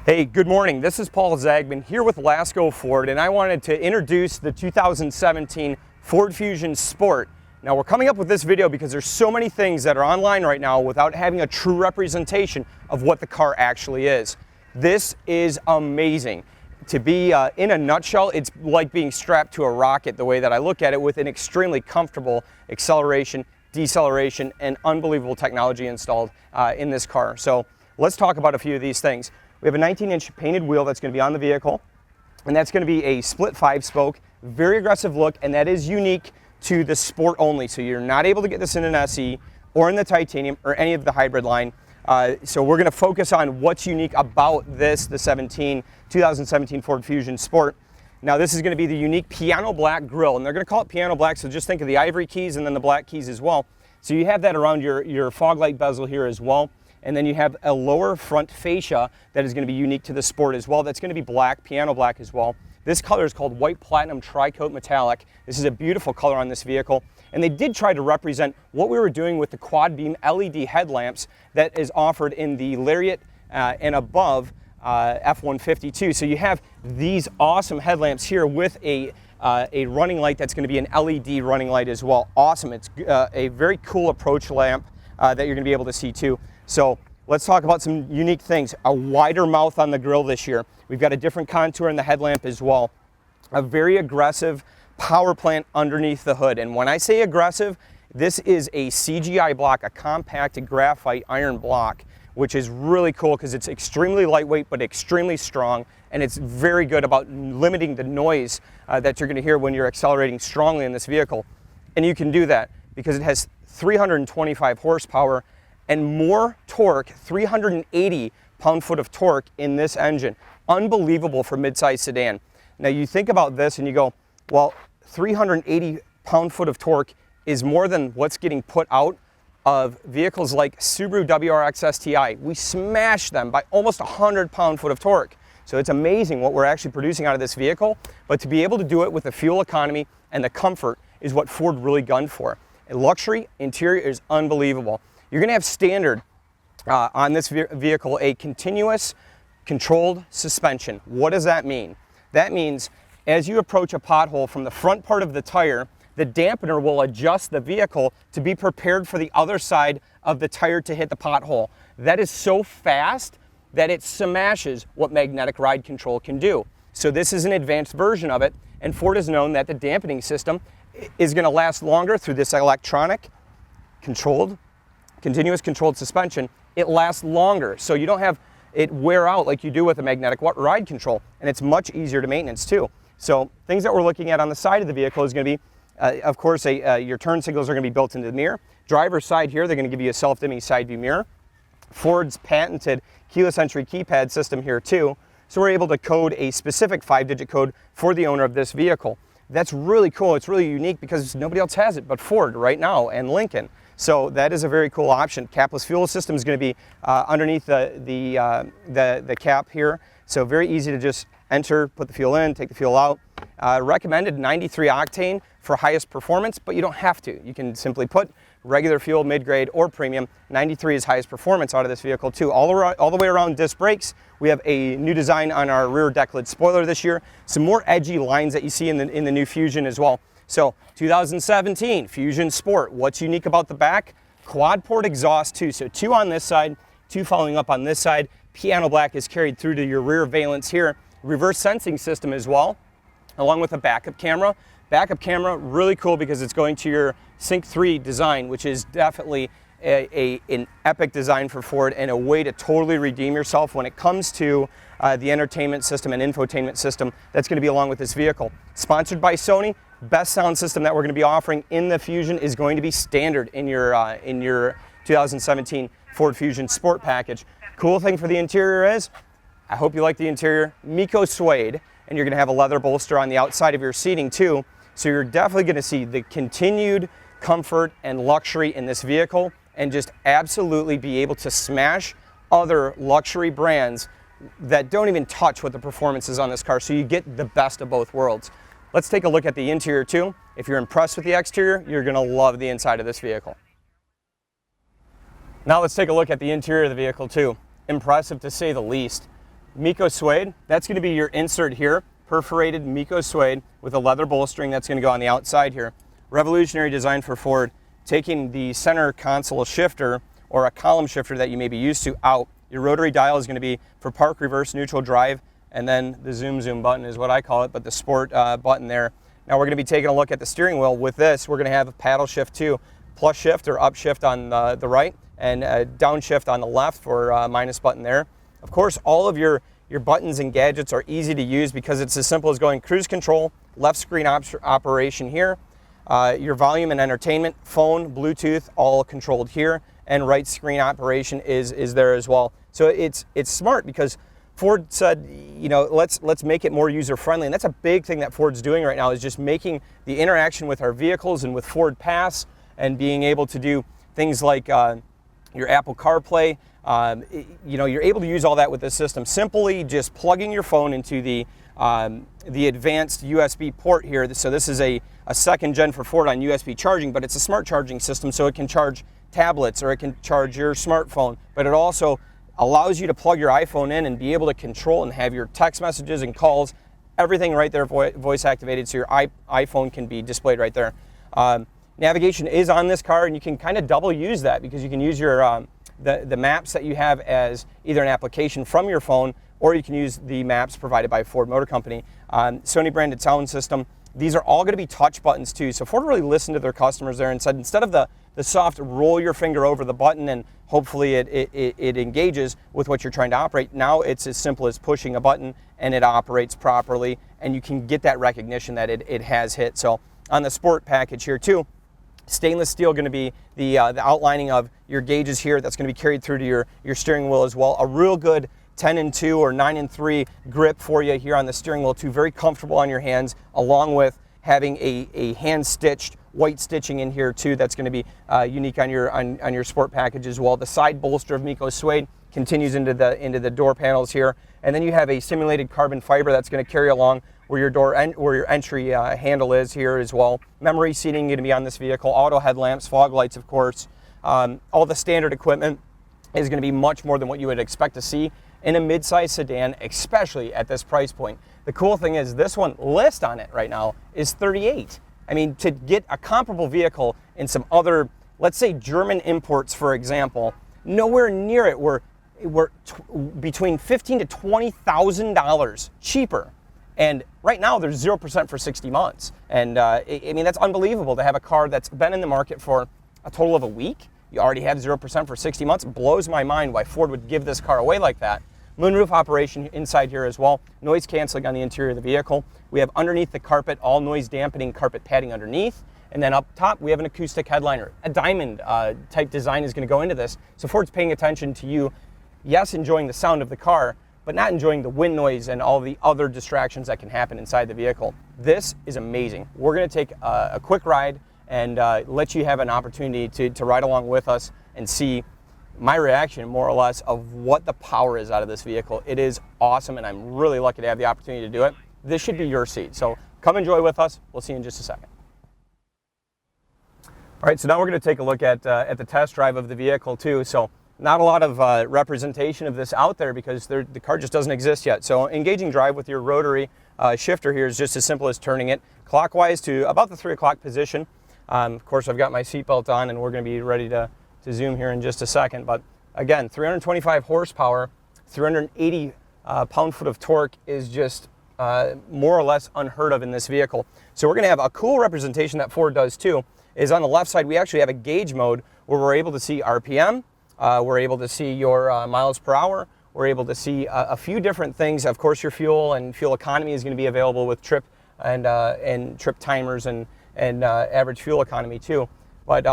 Hey, good morning. This is Paul Zagman here with Lasco Ford, and I wanted to introduce the 2017 Ford Fusion Sport. Now, we're coming up with this video because there's so many things that are online right now without having a true representation of what the car actually is. This is amazing. To be in a nutshell, it's like being strapped to a rocket the way that I look at it, with an extremely comfortable acceleration, deceleration, and unbelievable technology installed in this car. So let's talk about a few of these things. We have a 19-inch painted wheel that's going to be on the vehicle, and that's going to be a split 5-spoke, very aggressive look, and that is unique to the Sport only. So you're not able to get this in an SE or in the Titanium or any of the hybrid line. So we're going to focus on what's unique about this, the 2017 Ford Fusion Sport. Now, this is going to be the unique piano black grille, and they're going to call it piano black, so just think of the ivory keys and then the black keys as well. So you have that around your fog light bezel here as well. And then you have a lower front fascia that is going to be unique to the Sport as well. That's going to be black, piano black as well. This color is called White Platinum Tri-Coat Metallic. This is a beautiful color on this vehicle. And they did try to represent what we were doing with the quad beam LED headlamps that is offered in the Lariat and above F-152. So you have these awesome headlamps here with a running light that's going to be an LED running light as well. Awesome. It's a very cool approach lamp that you're going to be able to see too. So let's talk about some unique things. A wider mouth on the grille this year. We've got a different contour in the headlamp as well. A very aggressive power plant underneath the hood. And when I say aggressive, this is a CGI block, a compacted graphite iron block, which is really cool because it's extremely lightweight but extremely strong, and it's very good about limiting the noise that you're going to hear when you're accelerating strongly in this vehicle. And you can do that because it has 325 horsepower and more torque, 380 pound-foot of torque in this engine. Unbelievable for mid-size sedan. Now you think about this and you go, well, 380 pound-foot of torque is more than what's getting put out of vehicles like Subaru WRX STI. We smashed them by almost 100 pound-foot of torque. So it's amazing what we're actually producing out of this vehicle, but to be able to do it with the fuel economy and the comfort is what Ford really gunned for. A luxury interior is unbelievable. You're going to have standard on this vehicle a continuous controlled suspension. What does that mean? That means as you approach a pothole from the front part of the tire, the dampener will adjust the vehicle to be prepared for the other side of the tire to hit the pothole. That is so fast that it smashes what magnetic ride control can do. So this is an advanced version of it, and Ford has known that the dampening system is going to last longer through this electronic continuous controlled suspension. It lasts longer, so you don't have it wear out like you do with a magnetic ride control, and it's much easier to maintenance too. So things that we're looking at on the side of the vehicle is going to be, of course, your turn signals are going to be built into the mirror. Driver's side here, they're going to give you a self-dimming side view mirror. Ford's patented keyless entry keypad system here too, so we're able to code a specific 5-digit code for the owner of this vehicle. That's really cool. It's really unique because nobody else has it but Ford right now and Lincoln. So that is a very cool option. Capless fuel system is going to be underneath the cap here. So very easy to just enter, put the fuel in, take the fuel out. Recommended 93 octane for highest performance, but you don't have to. You can simply put regular fuel, mid-grade, or premium. 93 is highest performance out of this vehicle too. All the way around disc brakes. We have a new design on our rear decklid spoiler this year. Some more edgy lines that you see in the new Fusion as well. So 2017 Fusion Sport. What's unique about the back? Quad port exhaust too. So 2 on this side, 2 following up on this side. Piano black is carried through to your rear valence here. Reverse sensing system as well, along with a backup camera. Backup camera, really cool because it's going to your Sync 3 design, which is definitely an epic design for Ford and a way to totally redeem yourself when it comes to the entertainment system and infotainment system that's going to be along with this vehicle. Sponsored by Sony. Best sound system that we're going to be offering in the Fusion is going to be standard in your 2017 Ford Fusion Sport package. Cool thing for the interior is, I hope you like the interior, Miko suede, and you're going to have a leather bolster on the outside of your seating too. So you're definitely going to see the continued comfort and luxury in this vehicle and just absolutely be able to smash other luxury brands that don't even touch what the performance is on this car. So you get the best of both worlds. Let's take a look at the interior too. If you're impressed with the exterior, you're going to love the inside of this vehicle. Now let's take a look at the interior of the vehicle too. Impressive to say the least. Miko suede, that's going to be your insert here, perforated Miko suede with a leather bolstering that's going to go on the outside here. Revolutionary design for Ford, taking the center console shifter or a column shifter that you may be used to out. Your rotary dial is going to be for park, reverse, neutral, drive, and then the zoom button is what I call it, but the sport button there. Now we're going to be taking a look at the steering wheel. With this, we're going to have a paddle shift too, plus shift or up shift on the right, and downshift on the left for minus button there. Of course, all of your buttons and gadgets are easy to use because it's as simple as going cruise control, left screen operation here, your volume and entertainment, phone, Bluetooth, all controlled here, and right screen operation is there as well. So it's smart because Ford said, you know, let's make it more user friendly, and that's a big thing that Ford's doing right now, is just making the interaction with our vehicles and with Ford Pass and being able to do things like your Apple CarPlay. You know, you're able to use all that with this system. Simply just plugging your phone into the advanced USB port here. So this is a second gen for Ford on USB charging, but it's a smart charging system, so it can charge tablets or it can charge your smartphone, but it also allows you to plug your iPhone in and be able to control and have your text messages and calls, everything right there voice activated, so your iPhone can be displayed right there. Navigation is on this car, and you can kind of double use that because you can use your the maps that you have as either an application from your phone, or you can use the maps provided by Ford Motor Company. Sony branded sound system. These are all going to be touch buttons too. So Ford really listened to their customers there and said, instead of the soft roll your finger over the button and hopefully it engages with what you're trying to operate, now it's as simple as pushing a button and it operates properly, and you can get that recognition that it has hit. So on the sport package here too, stainless steel going to be the outlining of your gauges here. That's going to be carried through to your steering wheel as well. A real good 10-2 or 9-3 grip for you here on the steering wheel too. Very comfortable on your hands, along with having a hand-stitched white stitching in here too. That's going to be unique on your sport package as well. The side bolster of Miko suede continues into the door panels here, and then you have a simulated carbon fiber that's going to carry along where your entry handle is here as well. Memory seating going to be on this vehicle. Auto headlamps, fog lights, of course. All the standard equipment is going to be much more than what you would expect to see in a mid-size sedan, especially at this price point. The cool thing is this one list on it right now is $38,000. I mean, to get a comparable vehicle in some other, let's say German imports, for example, nowhere near it. We're between $15,000 to $20,000 cheaper. And right now there's 0% for 60 months. And I mean, that's unbelievable to have a car that's been in the market for a total of a week. You already have 0% for 60 months. It blows my mind why Ford would give this car away like that. Moonroof operation inside here as well. Noise canceling on the interior of the vehicle. We have underneath the carpet all noise dampening carpet padding underneath. And then up top we have an acoustic headliner. A diamond type design is going to go into this. So Ford's paying attention to you, yes, enjoying the sound of the car, but not enjoying the wind noise and all the other distractions that can happen inside the vehicle. This is amazing. We're going to take a quick ride and let you have an opportunity to ride along with us and see my reaction, more or less, of what the power is out of this vehicle. It is awesome, and I'm really lucky to have the opportunity to do it. This should be your seat, so come enjoy with us. We'll see you in just a second. All right, so now we're going to take a look at the test drive of the vehicle too. So not a lot of representation of this out there because the car just doesn't exist yet. So engaging drive with your rotary shifter here is just as simple as turning it clockwise to about the 3 o'clock position. Of course, I've got my seatbelt on, and we're going to be ready to zoom here in just a second. But again, 325 horsepower, 380 pound-foot of torque is just more or less unheard of in this vehicle. So we're going to have a cool representation that Ford does too, is on the left side we actually have a gauge mode where we're able to see RPM, we're able to see your miles per hour, we're able to see a few different things. Of course, your fuel and fuel economy is going to be available with trip and trip timers and average fuel economy too. But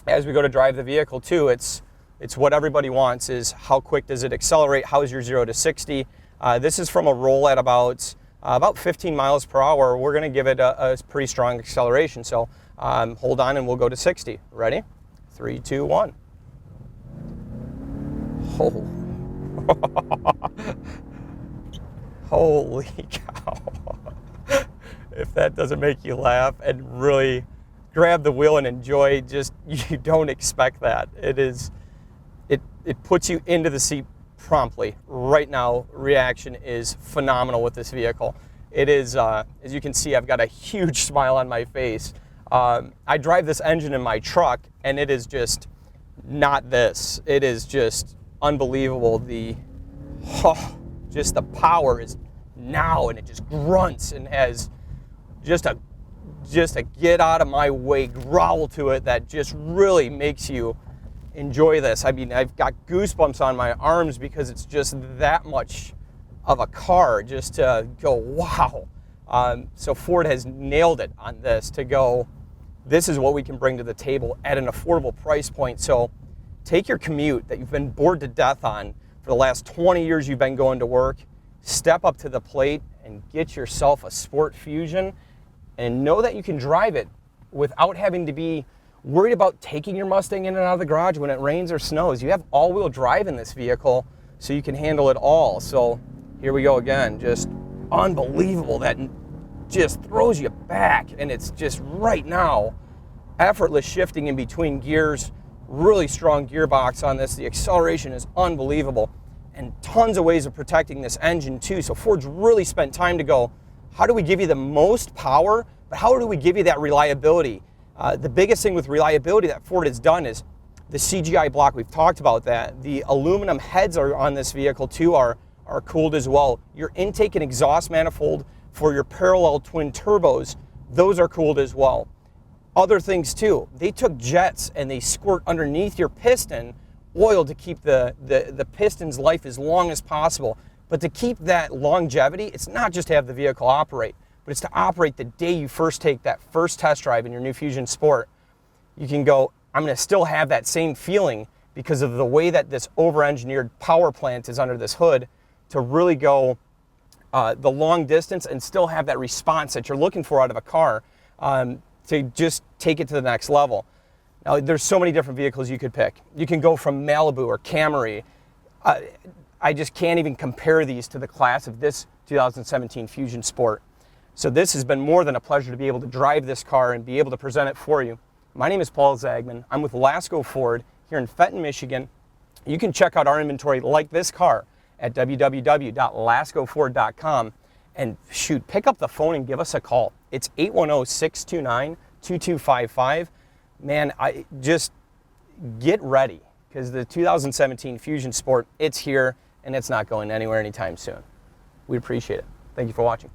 as we go to drive the vehicle too, it's what everybody wants, is how quick does it accelerate, how's your 0 to 60. This is from a roll at about 15 miles per hour. We're going to give it a pretty strong acceleration. So hold on and we'll go to 60. Ready? 3, 2, 1. Oh. Holy cow. If that doesn't make you laugh and really grab the wheel and enjoy, just, you don't expect that. It puts you into the seat promptly. Right now, reaction is phenomenal with this vehicle. It is, as you can see, I've got a huge smile on my face. I drive this engine in my truck, and it is just not this. It is just unbelievable. Just the power is now, and it just grunts and has just a get out of my way growl to it that just really makes you enjoy this. I mean, I've got goosebumps on my arms because it's just that much of a car just to go, wow. So Ford has nailed it on this to go, this is what we can bring to the table at an affordable price point. So take your commute that you've been bored to death on for the last 20 years you've been going to work, step up to the plate and get yourself a Sport Fusion and know that you can drive it without having to be worried about taking your Mustang in and out of the garage when it rains or snows. You have all-wheel drive in this vehicle, so you can handle it all. So here we go again, just unbelievable. That just throws you back, and it's just right now, effortless shifting in between gears, really strong gearbox on this. The acceleration is unbelievable, and tons of ways of protecting this engine too. So Ford's really spent time to go, how do we give you the most power, but how do we give you that reliability? The biggest thing with reliability that Ford has done is the CGI block. We've talked about that. The aluminum heads are on this vehicle too are cooled as well. Your intake and exhaust manifold for your parallel twin turbos, those are cooled as well. Other things too, they took jets and they squirt underneath your piston oil to keep the piston's life as long as possible. But to keep that longevity, it's not just to have the vehicle operate, but it's to operate the day you first take that first test drive in your new Fusion Sport. You can go, I'm going to still have that same feeling because of the way that this over-engineered power plant is under this hood to really go the long distance and still have that response that you're looking for out of a car to just take it to the next level. Now, there's so many different vehicles you could pick. You can go from Malibu or Camry. I just can't even compare these to the class of this 2017 Fusion Sport. So this has been more than a pleasure to be able to drive this car and be able to present it for you. My name is Paul Zagman. I'm with Lasco Ford here in Fenton, Michigan. You can check out our inventory like this car at www.lascoford.com and shoot, pick up the phone and give us a call. It's 810-629-2255. Man, just get ready because the 2017 Fusion Sport, it's here and it's not going anywhere anytime soon. We appreciate it. Thank you for watching.